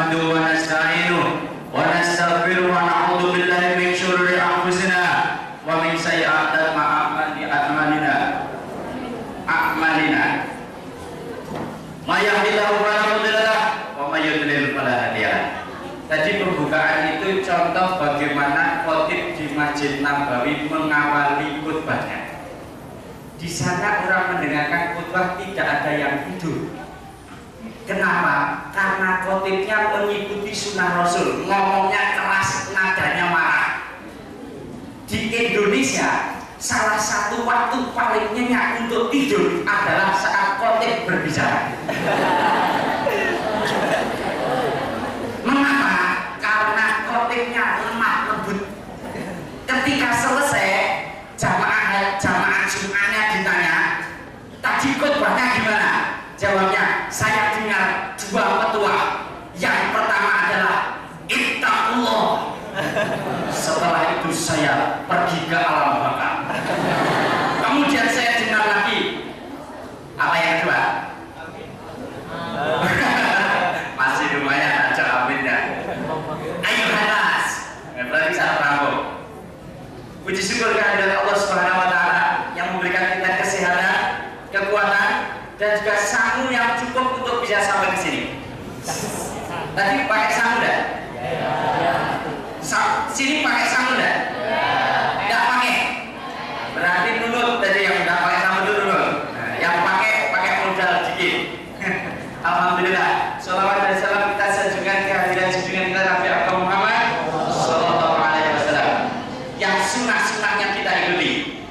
نحمده ونستعينه ونستغفره ونعوذ بالله من شرور أنفسنا ومن سيئات أعمالنا ما يهديه فلا مضل له ومن يضلل فلا هادي له. Tadi pembukaan itu contoh bagaimana khotib di Masjid Nabawi mengawali khutbahnya. Di sana orang mendengarkan khutbah tidak ada yang tidur. Kenapa? Karena khotibnya mengikuti sunnah Rasul, ngomongnya keras, nadanya marah. Di Indonesia, salah satu waktu paling nyenyak untuk tidur adalah saat khotib berbicara. Mengapa? Karena khotibnya lemah lembut. Ketika selesai, jamaah Jum'ahnya ditanya, tadi khutbahnya gimana? Jawabnya, saya dengar dua petua. Yang pertama adalah ittaqullah. Setelah itu saya pergi ke alam baka. Kemudian saya dengar lagi, apa yang kedua? Masih lumayan aja aminnya. Ayo Hanas, berarti saya rambut. Puji syukur kehadirat Allah Subhanahu Wa Taala yang memberikan kita kesehatan, kekuatan, dan juga sangu yang cukup untuk bisa sampai ke sini. Tadi pakai sangu enggak? Sini pakai sangu enggak? Enggak pakai. Berarti nurut tadi yang enggak pakai sangu itu nurut. Nah, yang pakai modal dikit. Alhamdulillah. Shalawat dan salam kita sanjungkan kehadiran junjungan kita Nabi Muhammad Sallallahu Alaihi Wasallam. Yang sunnah-sunnahnya kita ikuti.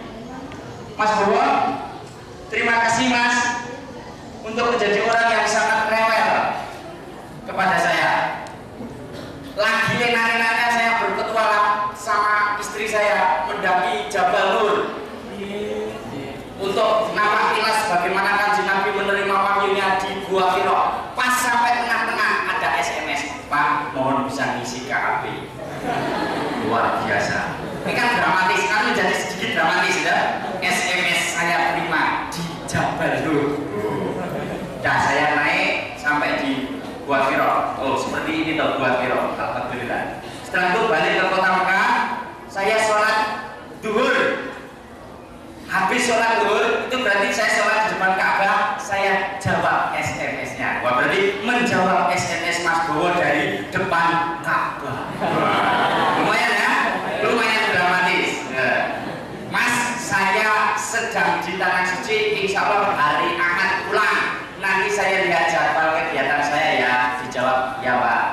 Mas Bowo, terima kasih Mas untuk menjadi orang yang sangat rewel kepada saya. Lagi enak-enaknya saya berpetualang sama istri saya mendaki Jabal Nur untuk nampak kilas bagaimana Kanjeng Nabi menerima wahyunya di Gua Hira. Pas sampai tengah-tengah ada SMS, Pak mohon bisa ngisi KAP. Luar biasa. Ini kan dramatis, kan menjadi sedikit dramatis ya. SMS saya terima di Jabal Nur. Nah, saya naik sampai di Gua Hira. Oh, seperti ini toh Gua Hira. Alhamdulillah. Setelah itu balik ke kota Mekah, saya sholat duhur. Habis sholat duhur, itu berarti saya sholat di depan Ka'bah, saya jawab SMS-nya. Wah, berarti menjawab SMS Mas Bowo dari depan Ka'bah. Lumayan ya? Lumayan dramatis. Mas, saya sedang di Tanah Suci, insya Allah hari Ahad pulang. Nanti saya lihat jadwal kegiatan saya ya. Dijawab, ya Pak.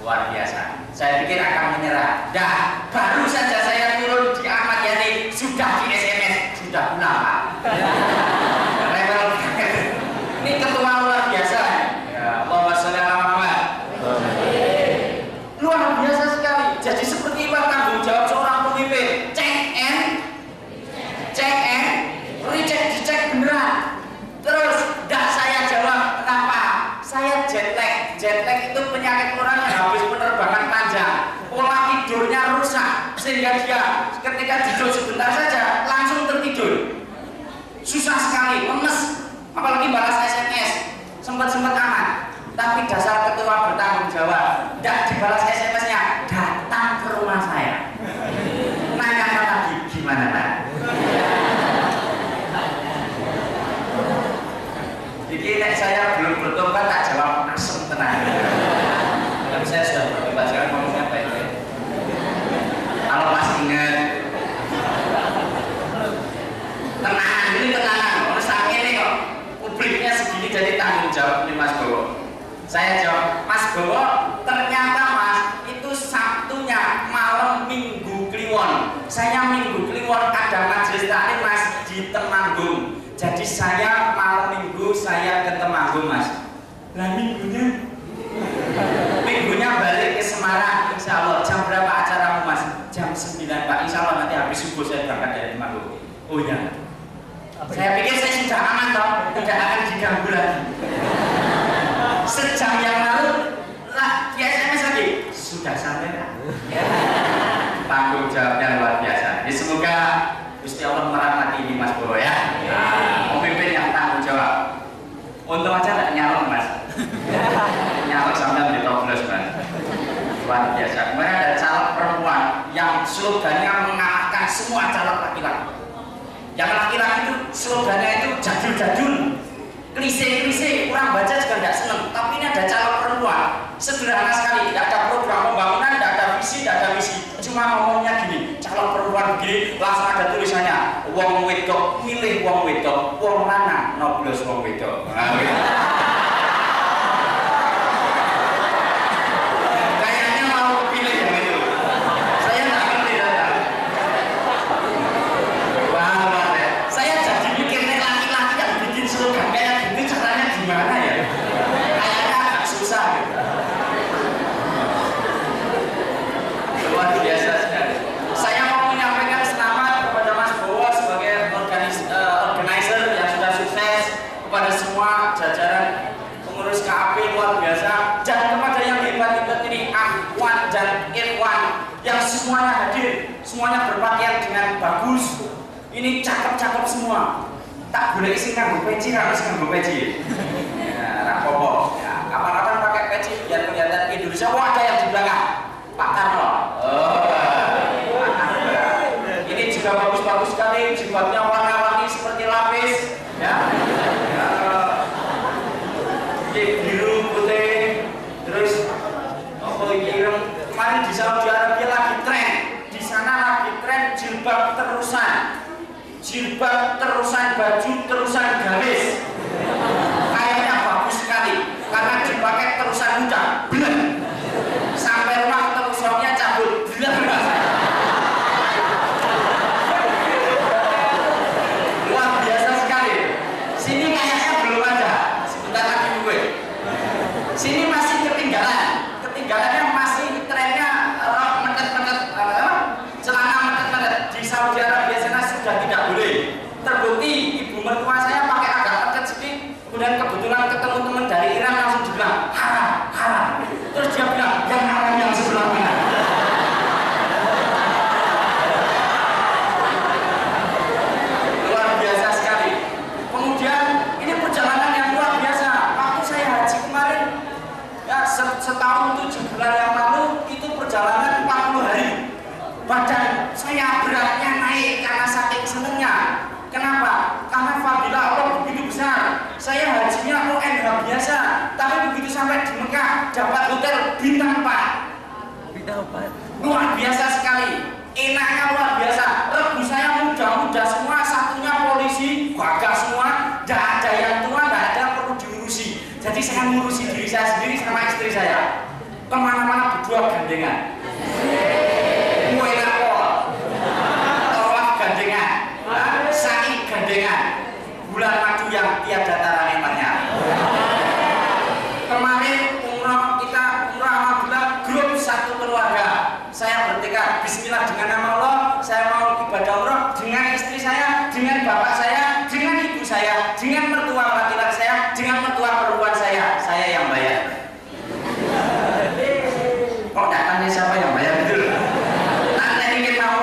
Luar biasa. Saya pikir akan menyerah. Dah, baru saja saya turun di Ahmad Yani sudah di SMS, sudah pulang Pak. Level ini ketua luar biasa. Ya, Allahumma sholli ala Muhammad. Luar biasa sekali. Jadi seperti apa tanggung jawab seorang pemimpin? Check and recheck, dicek beneran. Terus dah saya jawab, kenapa? Saya jet lag. Jet lag itu penyakit orang yang habis penerbangan panjang, pola tidurnya rusak sehingga dia ketika tidur sebentar saja langsung tertidur. Susah sekali, lemes, apalagi balas SMS. Sempat aman, tapi dasar ketua bertanggung jawab, tidak dibalas SMS-nya, datang ke rumah saya. Nanya lagi, gimana Pak? Jadi saya belum bertobat tak jawab asem tenang. Tapi saya sudah bertobat sekarang ngomongnya baik-baik. Kalau masih ingat, tenang, ini tenang. Kalau saat ini kok publiknya segini jadi tanggung jawab ini Mas Bowo. Saya jawab, Mas Bowo, ternyata Mas itu Sabtunya malam Minggu Kliwon. Saya Minggu Kliwon ada majelis taklim Mas di Temanggung. Jadi saya malam Minggu saya ke Temanggung Mas. Lah minggunya balik ke Semarang insya Allah. Jam berapa acaramu Mas? Jam 9 Pak. Insya Allah nanti habis subuh saya berangkat dari Temanggung. Oh iya. Saya pikir saya sudah aman toh, tidak akan diganggu lagi. Sejam yang lalu lah di SMS lagi sudah sampai Pak. Tanggung jawabnya luar biasa. Jadi semoga Gusti Allah merahmati ini Mas Bowo ya. Pemimpin yang tanggung jawab. Untung aja nggak nyalon Mas. Nyalon sampai di toples Mas. luar biasa. Kemarin ada caleg perempuan yang slogannya mengalahkan semua caleg laki-laki. Yang laki-laki itu slogannya itu jadul-jadul, klise-klise, kurang baca juga tidak seneng. Tapi ini ada caleg perempuan, sederhana sekali, tidak ada program pembangunan, tidak ada visi, tidak ada misi. Cuma ngomongnya gini, caleg perempuan begini, langsung ada tulisannya, wong wedok milih wong wedok, wong lanang noblos wong wedok. Nah, gitu. Semuanya hadir, semuanya berpakaian dengan bagus. Ini cakep-cakep semua. Tak boleh isi nganggo peci, harus nganggo peci. Ya, rapopo. Ya, kapan-kapan pakai peci biar kelihatan Indonesia. Wah, ada yang di belakang, Pak Karno. Oh, Pak Karno. Ini juga bagus-bagus sekali. Jilbabnya warna-warni seperti lapis. Ya. Biru, putih, terus ireng. Kemarin di Saudi Arabia lagi tren, di sana lagi tren jilbab terusan, baju terusan garis. Kayaknya bagus sekali karena dipakai terusan hujan, bener. Sampai rumah terusannya cabut, bener. Luar biasa sekali. Sini kayaknya belum ada. Sebentar lagi gue. Sini masih ketinggalannya masih trennya rok metet-metet, celana metet-metet. Di Saudi Arabia sana sudah tidak boleh. Terbukti ibu mertua saya pakai agak metet sedikit, kemudian kebetulan ketemu teman dari Iran langsung dibilang haram. Terus dia bilang yang haram yang sebelah mana. Luar biasa sekali. Kemudian ini perjalanan yang luar biasa. Waktu saya haji kemarin, ya setahun 7 bulan yang lalu, itu perjalanan 40 hari. Badan saya beratnya naik karena saking senengnya. Kenapa? Karena fadilah Allah begitu besar. Saya hajinya ONH biasa, tapi begitu sampai di Mekah dapat hotel bintang 4. Luar biasa sekali. Enaknya luar biasa. Regu saya muda-muda semua, satunya polisi, gagah semua. Tidak ada yang tua, tidak ada perlu diurusi. Jadi saya ngurusi diri saya sendiri sama istri saya. Kemana-mana berdua gandengan. Tolak gandengan, sa'i gandengan, bulan madu yang tiada tara nikmatnya. Kemarin umrah alhamdulillah grup satu keluarga. Saya bertekad bismillah dengan nama Allah, saya mau ibadah umrah dengan istri saya, dengan bapak saya, dengan ibu saya, dengan mertua laki-laki saya, dengan mertua perempuan saya yang bayar. Kok datangnya siapa yang bayar itu? Nanti ingin mau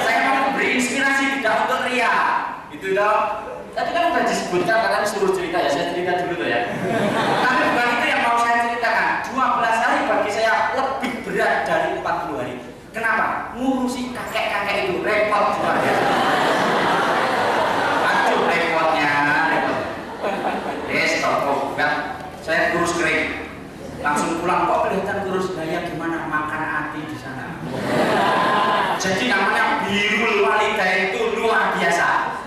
saya mau beri inspirasi, tidak untuk ria. Itu dong. Tadi kan sudah disebutkan, katanya suruh cerita ya, saya cerita dulu tuh ya. Tapi bukan itu yang mau saya ceritakan. 12 hari bagi saya lebih berat dari 40 hari. Kenapa? Ngurusi kakek-kakek itu repot juga ya. Aduh repotnya, repot. Stop, saya kurus kering. Langsung pulang, kok kelihatan kurus, gaya gimana makan hati di sana. Jadi namanya birrul walidain itu luar biasa.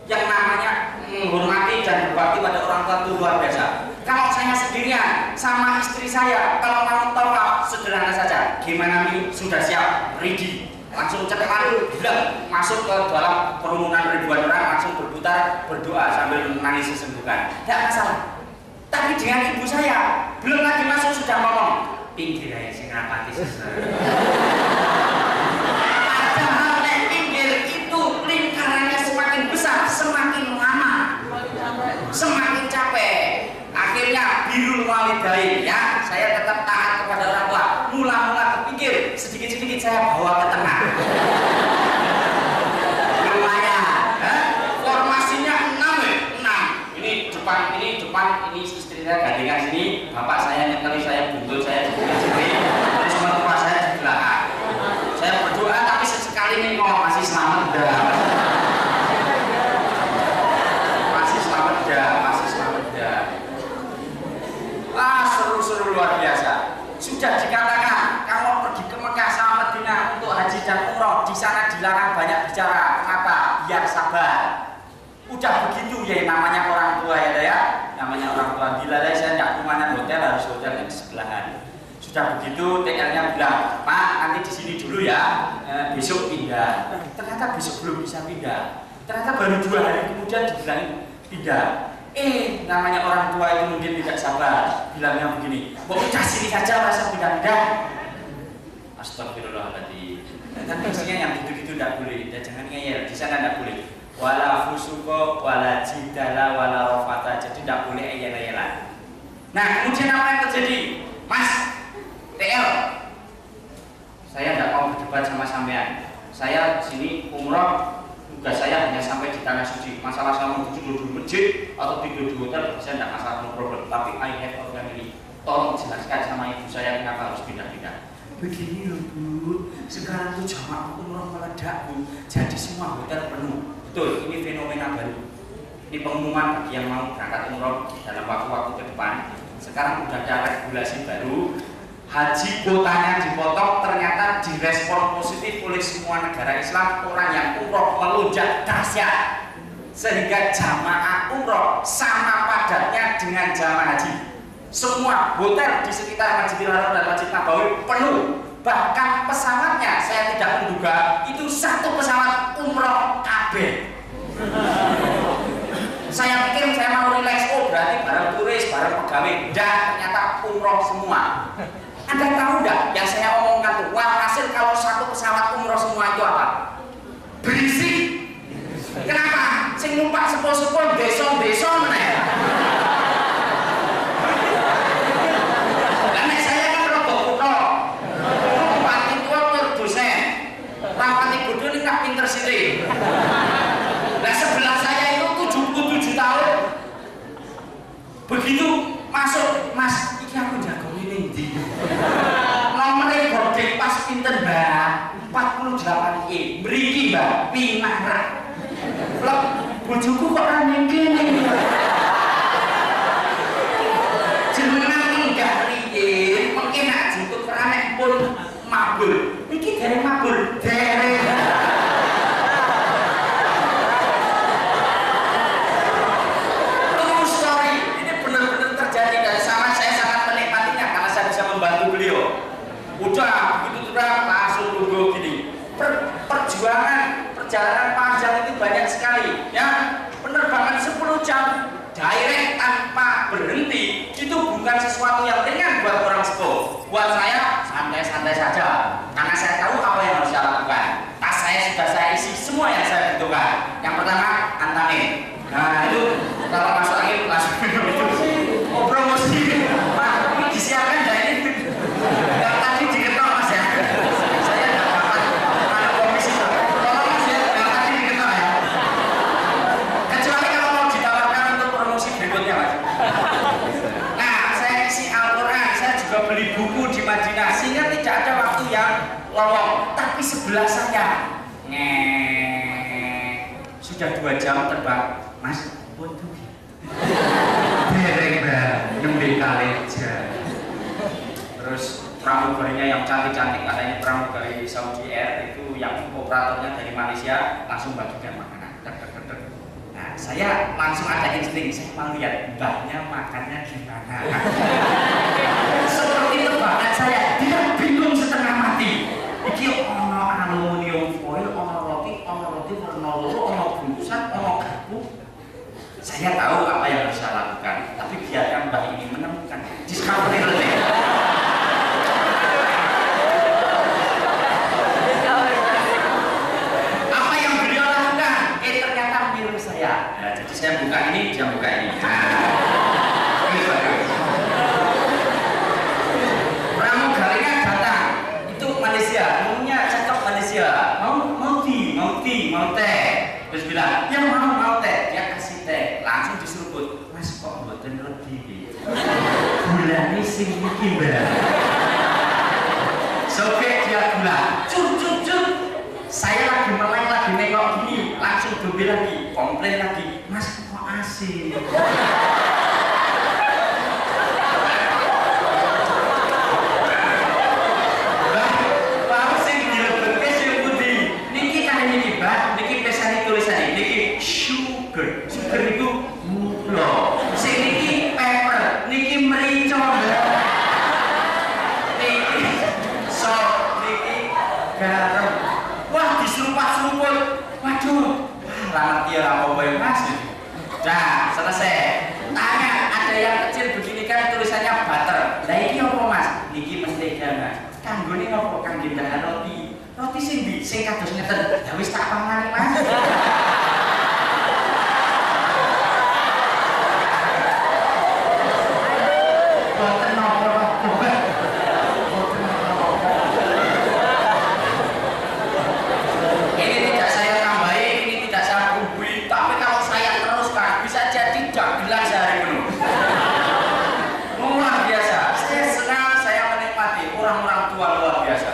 Yang namanya menghormati dan berbakti pada orang tua itu luar biasa. Kalau saya sendirian sama istri saya, kalau mau tawaf sederhana saja. Gimana nih? Sudah siap, ready. Langsung cepat bilang masuk ke dalam kerumunan ribuan orang, langsung berputar berdoa sambil menangis sesenggukan. Tidak masalah. Tapi dengan ibu saya, belum lagi masuk sudah ngomong pinggir aja sing rapati sesar. Padahal nek pinggir itu lingkarannya semakin besar, semakin lama, semakin capek. Akhirnya birrul walidain ya, saya tetap taat kepada orang tua. Mula-mula ke pinggir, sedikit-sedikit saya bawa ke tengah. Lumayan, formasinya 6. Ini depan, ini istri saya gandengan sini, bapak saya nyekali saya, buntul saya di sini, terus mertua saya di belakang. Saya berdoa tapi sesekali nih kok masih selamat dah. Masih selamat dah. Wah, seru-seru luar biasa. Sudah dikatakan kalau pergi ke Mekah sama Madinah untuk haji dan umroh, di sana dilarang banyak bicara. Kenapa? Biar sabar. Udah begitu ya namanya orang tua ya, namanya orang tua. Bila saya tidak kemana hotel, harus hotel yang sebelahan. Sudah begitu TR-nya bilang, Pak nanti di sini dulu ya, besok pindah. Ternyata besok belum bisa pindah. Ternyata baru 2 hari kemudian dibilang pindah. Namanya orang tua itu mungkin tidak sabar, bilangnya begini, mau udah sini saja masa pindah-pindah. Astagfirullahaladzim. Tapi maksudnya yang gitu-gitu tidak boleh, jangan ngeyel, di sana tidak boleh. Wala fusuko, wala jidala, wala rofata, jadi tidak boleh eyel-eyelan. Nah kemudian apa yang terjadi? Mas, TL, saya tidak mau berdebat sama sampean. Saya sini umroh, tugas saya hanya sampai di tanah suci. Masalah saya mau tidur di masjid atau tidur di hotel, saya tidak masalah, no problem. Tapi I have a family. Tolong jelaskan sama ibu saya kenapa harus pindah-pindah. Begini loh Bu, sekarang tuh jamaah umroh meledak Bu, jadi semua hotel penuh. Betul, ini fenomena baru. Ini pengumuman bagi yang mau berangkat umroh dalam waktu-waktu ke depan. Sekarang sudah ada regulasi baru. Haji kuotanya dipotong, ternyata direspon positif oleh semua negara Islam. Orang yang umroh melonjak dahsyat, sehingga jamaah umroh sama padatnya dengan jamaah haji. Semua hotel di sekitar Masjidil Haram dan Masjid Nabawi penuh. Bahkan pesawatnya saya tidak menduga itu satu pesawat umroh KB. Saya pikir saya mau relax, berarti bareng turis, bareng pegawai. Dan ternyata umroh semua. Anda tahu nggak yang saya omongkan tuh? Walhasil kalau satu pesawat umroh semua itu apa? Berisik. Kenapa? Sing numpak sepul-sepul beson-beson meneh. Lah nek saya kan rada kutho. Pati tua tur dosen. Rapati bodho ning tak pinter sithik. Lah sebelah saya itu 77 tahun. Begitu masuk, Mas, iki aku jago ini ndi? Nomere boarding pas pinten, Mbak? 48E. Mriki, Mbak, Pinang. Lho, bojoku kok ra ning kene. Jenengan enggak riyin, mengke nak jemput ranek pun mabur. Iki dereng mabur, dereng. True story, ini benar-benar terjadi dan saya sangat menikmatinya karena saya bisa membantu beliau. Udah begitu terang langsung logo gini. Perjalanan panjang itu banyak sekali, ya. Penerbangan 10 jam direct tanpa berhenti itu bukan sesuatu yang ringan buat orang sepuh. Buat saya santai-santai saja karena saya tahu apa yang harus saya lakukan. Tas saya sudah saya isi semua yang saya butuhkan. Yang pertama antangin. Nah itu kalau masuk angin langsung minum itu. Oh promosi, Pak, ini disiapkan dari ini. Yang tadi diketok Mas ya. Saya nggak dapat mana komisi. Tolong Mas ya, yang tadi diketok ya. Kecuali kalau mau ditawarkan untuk promosi berikutnya Mas. Nah, saya isi Al-Quran, saya juga beli buku di Madinah sehingga tidak ada waktu yang lowong. Tapi sebelah saya sudah 2 jam terbang, Mas. Waduh, dereng Mbak, nembe kaleja. Terus pramugarinya yang cantik-cantik, katanya pramugari Saudi Air itu yang operatornya dari Malaysia langsung bagikan makanan. Nah, saya langsung ada insting, saya mau lihat mbahnya makannya gimana. Seperti tebakan saya, dia bingung setengah mati. Iki ono aluminium foil, ono roti warna loro, ono bungkusan, ono garpu. Saya tahu apa yang harus saya lakukan, tapi biarkan mbah ini menemukan discovery learning. Apa yang beliau lakukan? Ternyata mirip saya. Nah, jadi saya buka ini, dia buka ini. Ini bagus. Pramugarinya datang, itu Malaysia, maunya cakep Malaysia. Mau teh. Terus bilang, ya mau teh. Dia kasih teh, langsung diseruput. Mas kok mboten lebih. berani sing iki berani. Sobek dia bilang, cur, saya lagi meleng, lagi nengok gini, langsung dobe lagi, komplain lagi, mas kok asik. Baru sing dilebetke sing putih. Niki kan niki Mbak, niki pesane tulisane, niki sugar itu gula. Sing niki pepper, niki merica. Niki niki garam. Wah, diseruput-seruput. Waduh, ngerti ora apa wae Mas. Nah, selesai. Tanya, ada yang kecil begini kan tulisannya butter. Lah iki apa Mas? Niki mentega Mas. Kanggone apa? Kangge dahar roti. Roti sing ndi? Sing kados ngeten. Ya wis tak pangani Mas. Boten napa-napa. Ini tidak saya tambahi, ini tidak saya kumpuli. Tapi kalau saya teruskan, bisa jadi dagelan sehari penuh. Luar biasa. Saya senang, saya menikmati orang-orang tua luar biasa.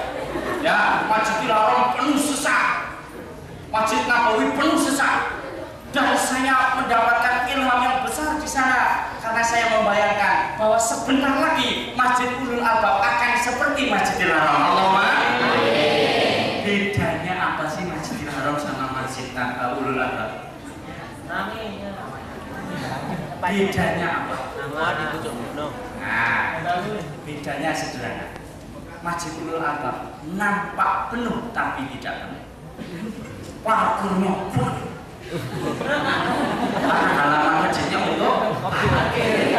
Ya, Masjidil Haram penuh sesak. Masjid Nabawi penuh sesak. Dan saya mendapatkan ilham yang besar di sana karena saya membayangkan bahwa sebentar lagi Masjid Ulul Albab akan seperti Masjidil Haram. Allahumma amin. Bedanya apa sih Masjidil Haram sama Masjid Ulul Albab? Bedanya apa? Nah, bedanya sederhana. Masjid Ulul Albab nampak penuh tapi tidak penuh. Parkurnya full. Halaman masjidnya untuk parkir.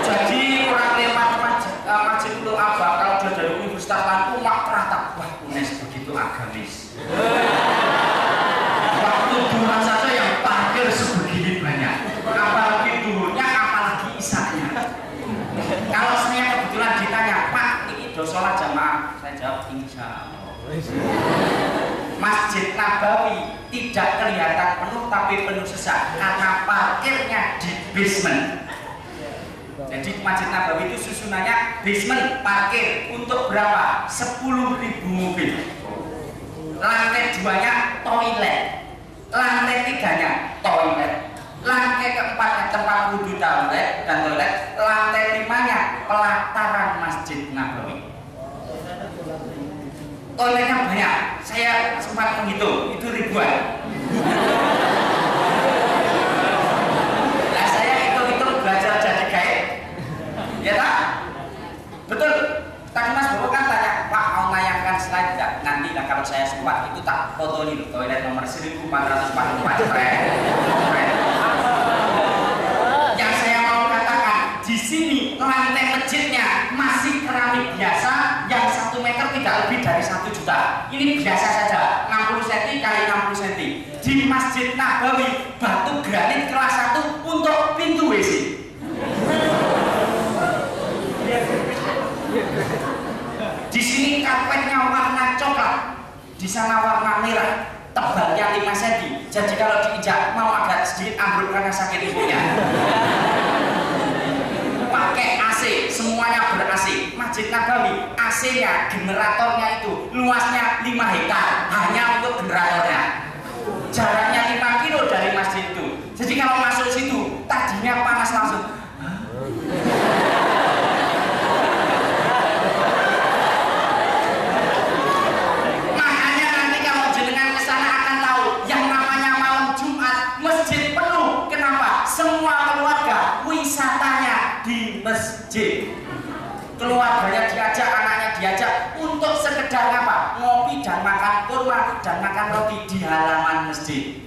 Jadi orang lewat Masjid Ulul Albab kalau dia dari Universitas Lampung mak teratap, wah UNES begitu agamis. Waktu duhur saja yang parkir sebegini banyak. Apalagi duhurnya, apalagi isaknya. Kalau saya kebetulan ditanya, Pak, ini do sholat jamaah, saya jawab insya Allah. Masjid Nabawi tidak kelihatan penuh tapi penuh sesak karena parkirnya di basement. Jadi Masjid Nabawi itu susunannya basement parkir untuk berapa? 10.000 mobil. Lantai 2-nya toilet, lantai 3-nya toilet, lantai keempatnya tempat wudhu dan toilet, lantai 5-nya pelataran Masjid Nabawi. Toiletnya banyak, saya sempat menghitung, itu ribuan. Nah, saya hitung-hitung belajar jadi guide. Ya tak? Betul. Tadi Mas Bowo kan tanya, Pak mau nayangkan slide enggak? Nanti lah kalau saya sempat itu tak foto nih, toilet nomor 1444. Keren. Yang saya mau katakan, di sini lantai masjidnya masih keramik biasa yang 1 meter tidak lebih dari 1 juta. Ini biasa saja, 60 cm kali 60 cm. Di Masjid Nabawi batu granit kelas 1 untuk pintu WC. Di sini karpetnya warna coklat, di sana warna merah, tebalnya 5 cm. Jadi kalau diinjak mau agak sedikit ambruk karena sakit ibunya. Pakai AC, semuanya ber-AC. Masjid Nabawi, AC-nya, generatornya itu luasnya 5 hektar, hanya untuk generatornya. Jaraknya 5 kilo dari masjid itu. Jadi kalau masuk situ, tadinya panas langsung. Makanya nanti kalau jenengan ke sana akan tahu yang namanya malam Jumat masjid penuh. Kenapa? Semua keluarga wisatanya di masjid. Keluarganya diajak, anaknya diajak untuk sekedar apa? Ngopi dan makan kurma dan makan roti di halaman masjid.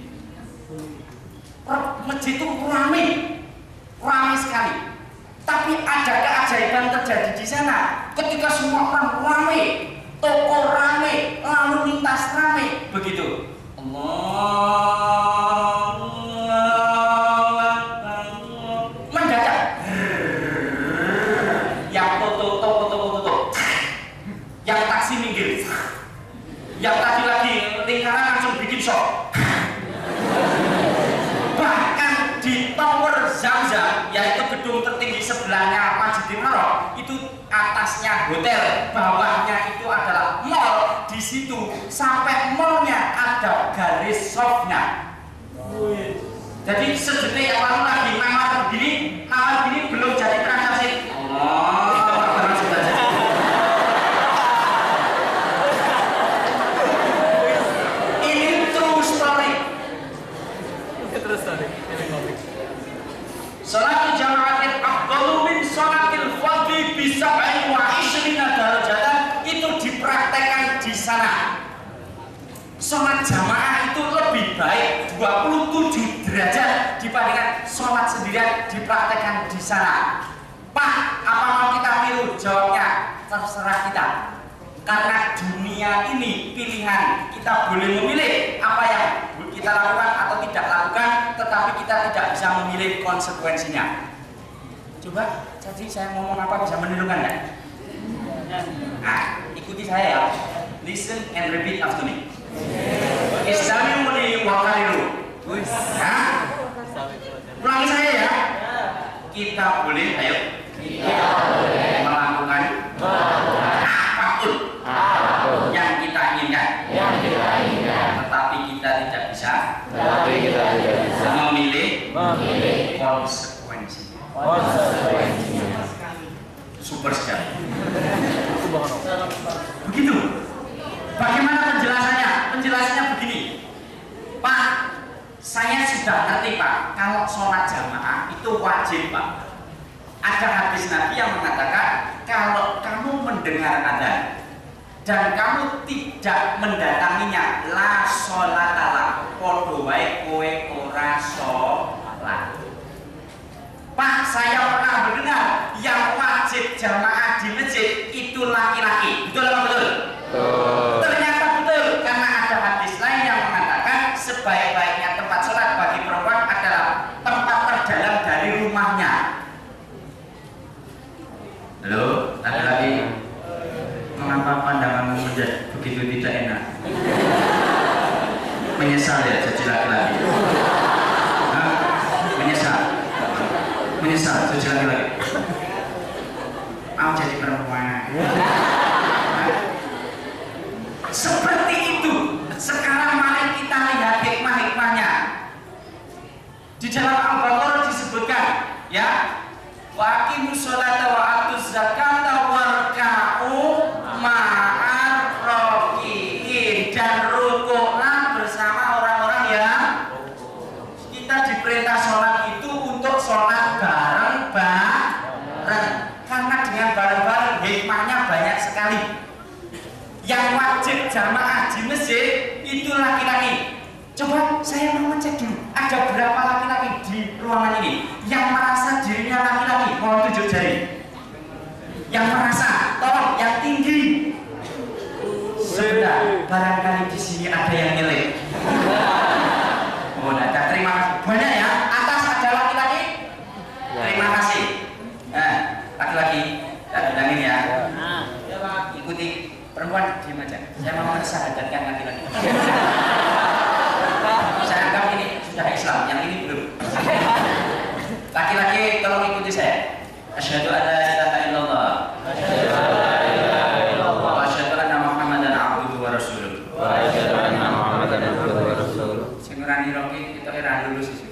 Masjid itu ramai sekali. Tapi ada keajaiban terjadi di sana. Ketika semua orang ramai, toko ramai, lalu lintas ramai, begitu. Mendadak. Yang foto, yang taksi minggir, yang tadi lagi lingkaran langsung bikin shock. Bahkan di Tower Zamzam, yaitu gedung gedung tertinggi sebelahnya Masjidil Haram itu atasnya hotel, bawahnya itu adalah mall. Di situ sampai mallnya ada garis softnya. Jadi sedetik yang lalu lagi nawar begini belum jadi transaksi. Ini true story. Salat jamaatin afdalu min salatil fardhi bi 27 darajatan itu dipraktekkan di sana. Salat jamaah itu lebih baik 27 derajat dibandingkan salat sendirian dipraktekkan di sana. Pak, apa mau kita tiru? Jawabnya terserah kita. Karena dunia ini pilihan, kita boleh memilih apa yang kita lakukan atau tidak lakukan, tetapi kita tidak bisa memilih konsekuensinya. Coba, jadi saya ngomong apa bisa menirukan kan? Nah, ikuti saya ya. Listen and repeat after me. Islami muni wakariru. Nah, ulangi saya ya. Kita boleh, ayo. Melakukan apapun yang kita inginkan. Tetapi kita tidak bisa memilih konsekuensinya. Super sekali. Begitu. Bagaimana penjelasannya? Penjelasannya begini, Pak. Saya sudah ngerti Pak. Kalau sholat jamaah itu wajib Pak. Ada hadis Nabi yang mengatakan kalau kamu mendengar adzan dan kamu tidak mendatanginya, la sholatalah, podo wae kowe ora sholat. Pak, saya pernah mendengar yang wajib jamaah di masjid itu laki-laki. Betul apa betul? Ternyata betul, karena ada hadis lain yang mengatakan sebaik-baiknya tempat sholat bagi perempuan adalah tempat terdalam dari rumahnya. Halo, laki-laki, mengapa pandanganmu menjadi begitu tidak enak? Menyesal ya jadi laki-laki? Menyesal jadi laki-laki? Mau jadi perempuan? Seperti itu. Sekarang mari kita lihat hikmah-hikmahnya. Di dalam Al-Baqarah disebutkan, ya, wa aqimus sholata wa atuz zakata warka'u ma'ar raki'in, dan rukuklah bersama orang-orang yang kita diperintah sholat itu untuk sholat bareng-bareng. Karena dengan bareng-bareng hikmahnya banyak sekali. Yang wajib jamaah di masjid itu laki-laki. Coba saya mau ngecek dulu, ada berapa laki-laki di ruangan ini yang merasa dirinya laki-laki? Mau tunjuk jari. Yang merasa, tolong yang tinggi. Sebentar, barangkali di sini ada yang nyelip. Oh, nah, terima kasih. Banyak ya. Atas ada laki-laki. Terima kasih. Nah, laki-laki, kita bilangin ya. Ikuti. Perempuan diam aja. Saya mau mensyahadatkan laki-laki. Saya anggap ini sudah Islam, yang ini belum. Laki-laki tolong ikuti saya. Asyhadu an la ilaha illallah. Wa asyhadu anna Muhammadan abduhu wa rasuluh. Sing ora niroki kita ora lulus iki.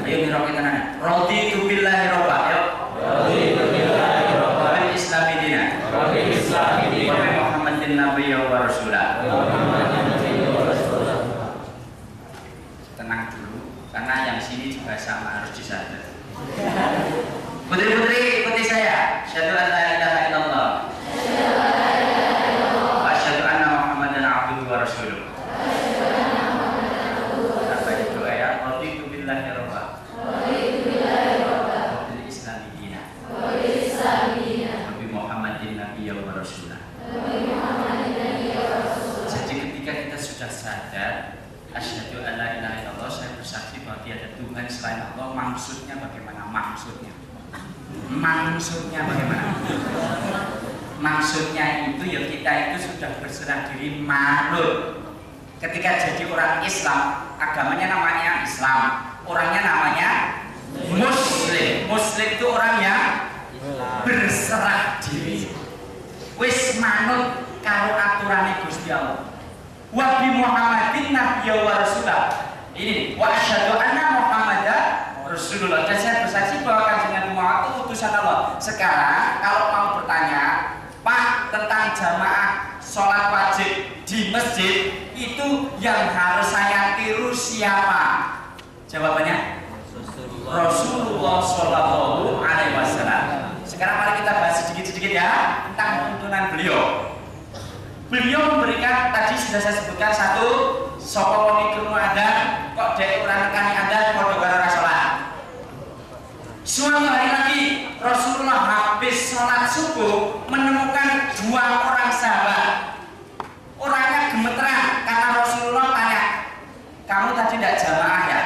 Ayo niroki tenan. Raditu billahi rabba. Ayo. Raditu billahi rabba. Bil islami dina. Bil islami dina. Wa Muhammadin nabiyya wa rasulah. Tenang dulu, karena yang sini juga sama harus disadar. Putri-putri ikuti saya. Asyhadu an la ilaha illallah. Wa asyhadu anna Muhammadan abduhu wa rasuluh. Apa itu ya? Raditu billahi rabba. Bil islami dina. Nabi Muhammadin nabiyya wa rasulah. Jadi ketika kita sudah sadar asyhadu an la ilaha illallah, saya bersaksi bahwa tiada Tuhan selain Allah. Maksudnya bagaimana? Maksudnya bagaimana? Maksudnya itu ya kita itu sudah berserah diri manut. Ketika jadi orang Islam, agamanya namanya Islam, orangnya namanya Muslim. Muslim itu orang yang berserah diri, wis manut karo aturane Gusti Allah. Wa bi Muhammadin nabiyya wa rasulah. Ini wa asyhadu anna Muhammadan Rasulullah. Dan saya bersaksi bahwa Kanjeng Nabi Muhammad itu utusan Allah. Sekarang kalau mau bertanya, Pak, tentang jamaah sholat wajib di masjid itu yang harus saya tiru siapa? Jawabannya Rasulullah Shallallahu Alaihi Wasallam. Sekarang mari kita bahas sedikit-sedikit ya tentang tuntunan beliau. Beliau memberikan, tadi sudah saya sebutkan, satu, sapa wong iku adzan kok dhek ora nekani adzan padha karo ora salat. Suatu hari lagi Rasulullah habis sholat subuh menemukan dua orang sahabat. Orangnya gemeteran karena Rasulullah tanya, kamu tadi tidak jamaah ya?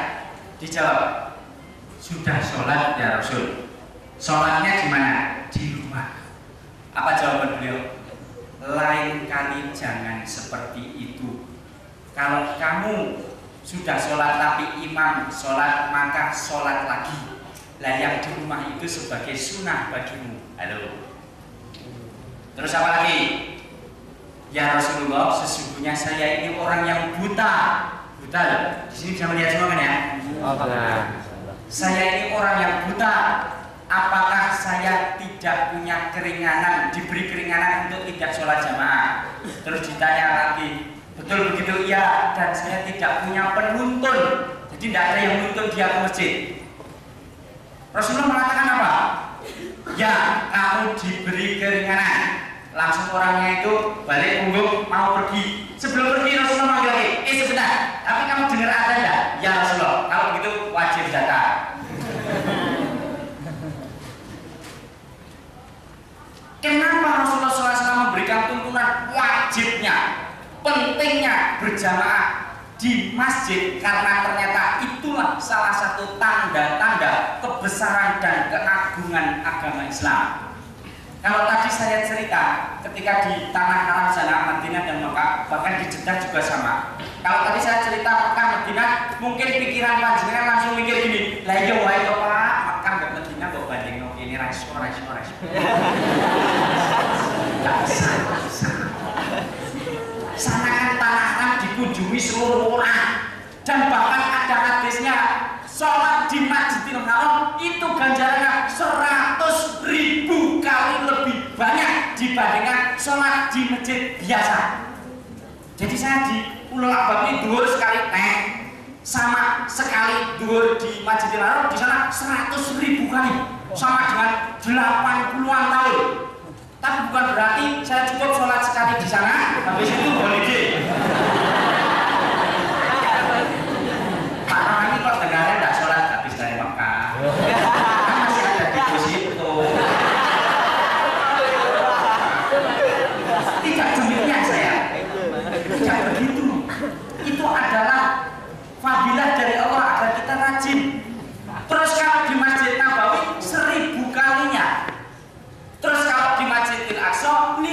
Dijawab, sudah sholat ya Rasul. Sholatnya di mana? Di rumah. Apa jawaban beliau? Lain kali jangan seperti itu. Kalau kamu sudah sholat tapi imam sholat, maka sholat lagi. Lah yang di rumah itu sebagai sunnah bagimu. Halo. Terus apa lagi? Ya Rasulullah, sesungguhnya saya ini orang yang buta. Buta loh. Di sini bisa melihat semua kan ya? Saya ini orang yang buta. Apakah saya tidak punya keringanan, diberi keringanan untuk tidak sholat jamaah? Terus ditanya lagi, betul begitu? Iya. Dan saya tidak punya penuntun, jadi tidak ada yang menuntun dia ke masjid. Rasulullah mengatakan apa? Ya, kamu diberi keringanan. Langsung orangnya itu balik punggung mau pergi. Sebelum pergi Rasulullah manggil lagi, sebentar, tapi kamu dengar ada enggak? Ya Rasulullah, kalau begitu wajib datang. Kenapa Rasulullah SAW memberikan tuntunan wajibnya, pentingnya berjamaah di masjid? Karena ternyata itulah salah satu tanda-tanda kebesaran dan keagungan agama Islam. Kalau tadi saya cerita ketika di tanah haram sana, Madinah dan Mekah, bahkan di Jeddah juga sama. Kalau tadi saya cerita Mekah, Madinah, mungkin pikiran panjenengan langsung mikir gini, lah iya wae to Pak, Mekah mbek Madinah mbok bandingno ini raiso. Sana kan tanah haram dikunjungi seluruh orang, dan bahkan ada hadisnya sholat di Masjidil Haram itu ganjarannya 100.000 kali lebih banyak dibandingkan sholat di masjid biasa. Jadi saya di Ulul Albab ini dhuwur sekali sama sekali dhuwur di Masjidil Haram di sana 100.000 kali, sama dengan 80-an tahun. Tapi bukan berarti saya cukup sholat sekali di sana, habis itu holiday. Pak Rahani kok dengarnya nggak sholat habis dari Mekah? Kan masih ada di situ. Tidak demikian saya. Tidak begitu. Itu adalah fadilah dari Allah agar kita rajin. Terus kalau di Masjid Nabawi 1000 kalinya. Terus kalau di Masjidil Aqsa 500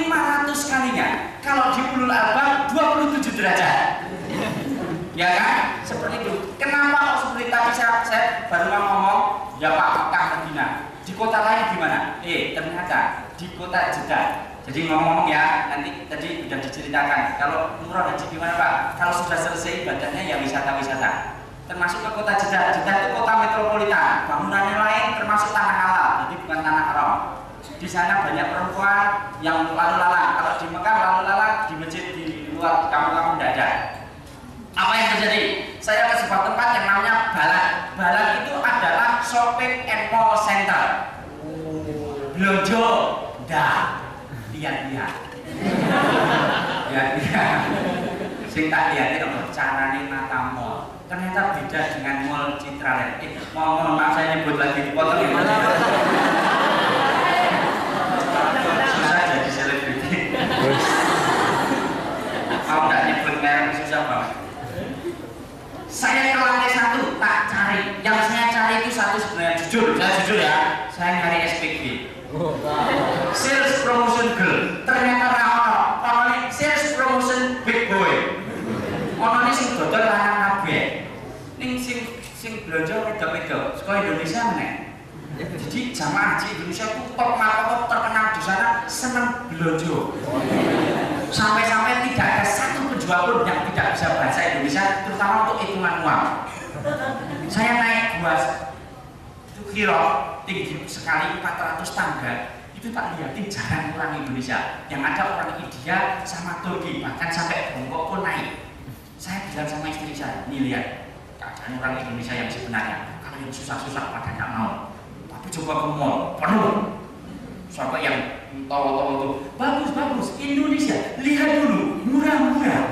kalinya. Kalau di Ulul Albab 27 derajat. Ya kan? Seperti itu. Kenapa kok seperti tadi saya baru mau ngomong, ya Pak, Mekah, Madinah. Di kota lain gimana? Ternyata di kota Jeddah. Jadi ngomong-ngomong ya, nanti tadi sudah diceritakan. Kalau umroh haji gimana Pak? Kalau sudah selesai ibadahnya ya wisata-wisata. Termasuk ke kota Jeddah. Jeddah itu kota metropolitan. Bangunannya lain, termasuk tanah halal. Jadi bukan tanah haram. Di sana banyak perempuan yang lalu lalang. Kalau di Mekah lalu lalang, di masjid di luar, di kampung-kampung tidak ada. Apa yang terjadi? Saya ke sebuah tempat yang namanya Balan. Balan itu adalah shopping and mall center. Belanja, lihat-lihat. Sing tak lihat itu carane nata mall. Ternyata beda dengan mall Citraland. Mohon maaf saya nyebut lagi dipotong ya. Susah jadi selebriti. Mau nggak nyebut merek susah banget. Saya ke lantai 1 tak cari. Yang saya cari itu satu sebenarnya jujur ya. Saya nyari SPG. Sales promotion girl. Ternyata ono ini sales promotion big boy. Ono ini sing dodol lanang kabeh. Ning sing belanja wedok-wedok sekolah Indonesia meneh. Jadi jamaah haji Indonesia itu top markot terkenal di sana senang belanja. Sampai-sampai tidak ada satu penjual pun yang tidak bisa bahasa Indonesia, terutama untuk hitungan uang. Saya naik gua itu kilo tinggi sekali 400 tangga, itu tak lihatin jarang orang Indonesia. Yang ada orang India sama Turki, bahkan sampai Hongkong pun naik. Saya bilang sama istri saya, nih lihat keadaan orang Indonesia yang sebenarnya. Kalau yang susah-susah pada nggak mau, tapi coba ke mall penuh. Sampai yang tahu-tahu itu bagus Indonesia, lihat dulu murah-murah.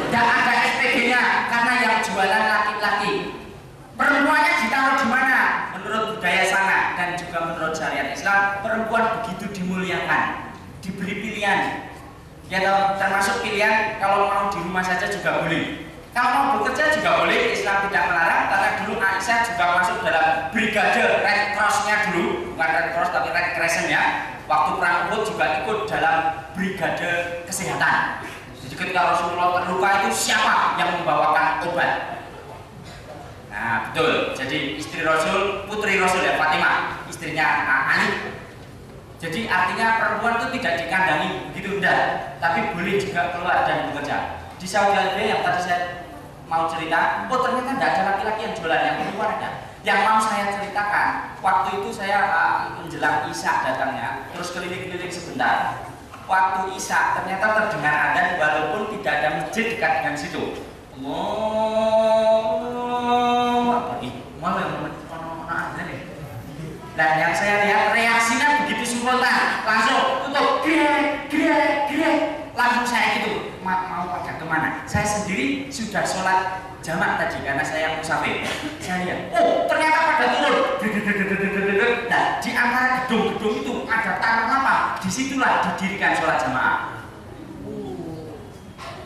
Tidak ada SPG-nya karena yang jualan laki-laki. Perempuannya ditaruh di mana? Menurut budaya sana dan juga menurut syariat Islam, perempuan begitu dimuliakan, diberi pilihan. Ya, termasuk pilihan kalau mau di rumah saja juga boleh. Kalau mau bekerja juga boleh, Islam tidak melarang. Karena dulu Aisyah juga masuk dalam brigade Red Cross-nya dulu, bukan Red Cross tapi Red Crescent-nya. Waktu perang Uhud juga ikut dalam brigade kesehatan. Jadi ketika Rasulullah terluka itu siapa yang membawakan obat? Nah betul. Jadi istri Rasul, putri Rasul ya Fatimah, istrinya Ali. Jadi artinya perempuan itu tidak dikandangi begitu enggak, tapi boleh juga keluar dan bekerja. Di Saudi Arabia yang tadi saya mau cerita, oh ternyata tidak ada laki-laki yang jualan, yang keluar ada. Yang mau saya ceritakan, waktu itu saya menjelang Isya datangnya, terus keliling-keliling sebentar. Waktu Isya ternyata terdengar adzan walaupun tidak ada masjid dekat dengan situ. Apa nih? Malah adzan ya. Nah yang saya lihat reaksinya begitu spontan, langsung tutup, grek, langsung saya gitu, mau pada kemana? Saya sendiri sudah sholat jamak tadi karena saya musafir. Saya lihat, oh ternyata pada turun. Nah di antara gedung-gedung itu ada tanah lapang, disitulah didirikan sholat jamaah.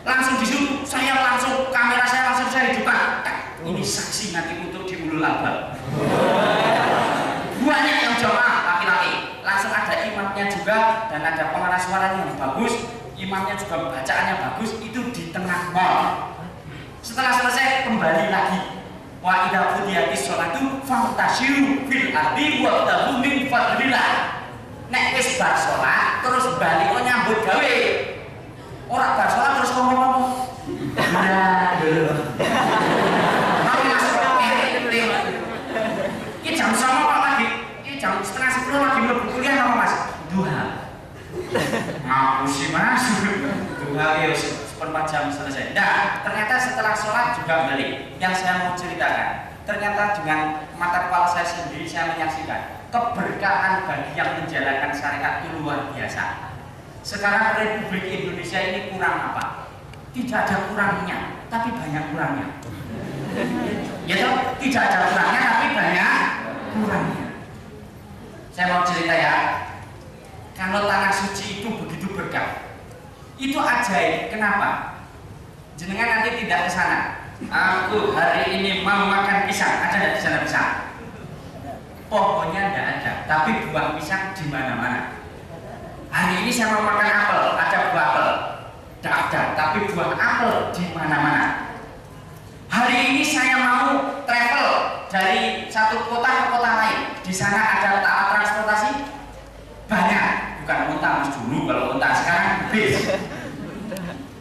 Langsung di situ, kamera saya langsung saya hidupkan. Ini saksi nanti untuk di Ulul Albab. Banyak yang jamaah laki-laki, langsung ada imamnya juga dan ada pengeras suaranya yang bagus, imamnya juga bacaannya bagus, itu di tengah mall. Setelah selesai kembali lagi. Wa idza qudiyatis sholatu fantashiru fil ardi wabtaghu min fadlillah. Nek wis bar salat terus bali nyambut gawe. Ora bar salat terus ngomong-ngomong. Nah, ini jam 9 lagi, ini jam setengah 10 lagi mlebu kuliah apa Mas? Duha. Ngaku sih Mas. Duha ya seperempat jam selesai. Nah, ternyata setelah sholat juga balik. Yang saya mau ceritakan, ternyata dengan mata kepala saya sendiri saya menyaksikan keberkahan bagi yang menjalankan syariat itu luar biasa. Sekarang Republik Indonesia ini kurang apa? Tidak ada kurangnya, tapi banyak kurangnya. Ya toh, tidak ada kurangnya, tapi banyak kurangnya. Saya mau cerita ya. Kalau tanah suci itu begitu berkah, itu ajaib. Kenapa? Jenengan nanti tidak ke sana. Aku hari ini mau makan pisang, ada nggak di sana pisang? Pohonnya tidak ada, tapi buah pisang di mana-mana. Hari ini saya mau makan apel, ada buah apel, tidak ada, tapi buah apel di mana-mana. Hari ini saya mau travel dari satu kota ke kota lain, di sana ada alat transportasi banyak, bukan unta mas dulu, kalau unta sekarang bis.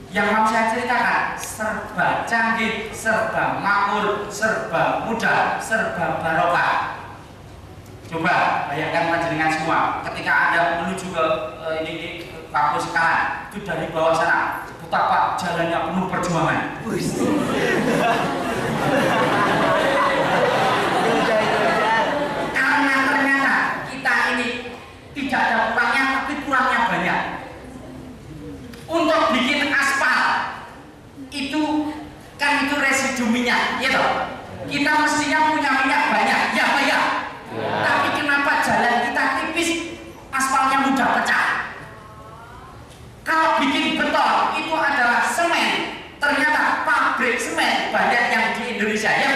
Yang mau saya ceritakan serba canggih, serba makmur, serba mudah, serba barokah. Coba bayangkan panjenengan semua ketika Anda menuju ke ini kampus sekarang, itu dari bawah sana betapa jalannya penuh perjuangan. Karena ternyata kita ini tidak ada kurangnya, tapi kurangnya banyak. Untuk bikin aspal itu kan itu residu minyak, ya toh? Kita mestinya punya minyak banyak, ya Pak ya. Tapi kenapa jalan kita tipis, aspalnya mudah pecah? Kalau bikin beton itu adalah semen, ternyata pabrik semen banyak yang di Indonesia, ya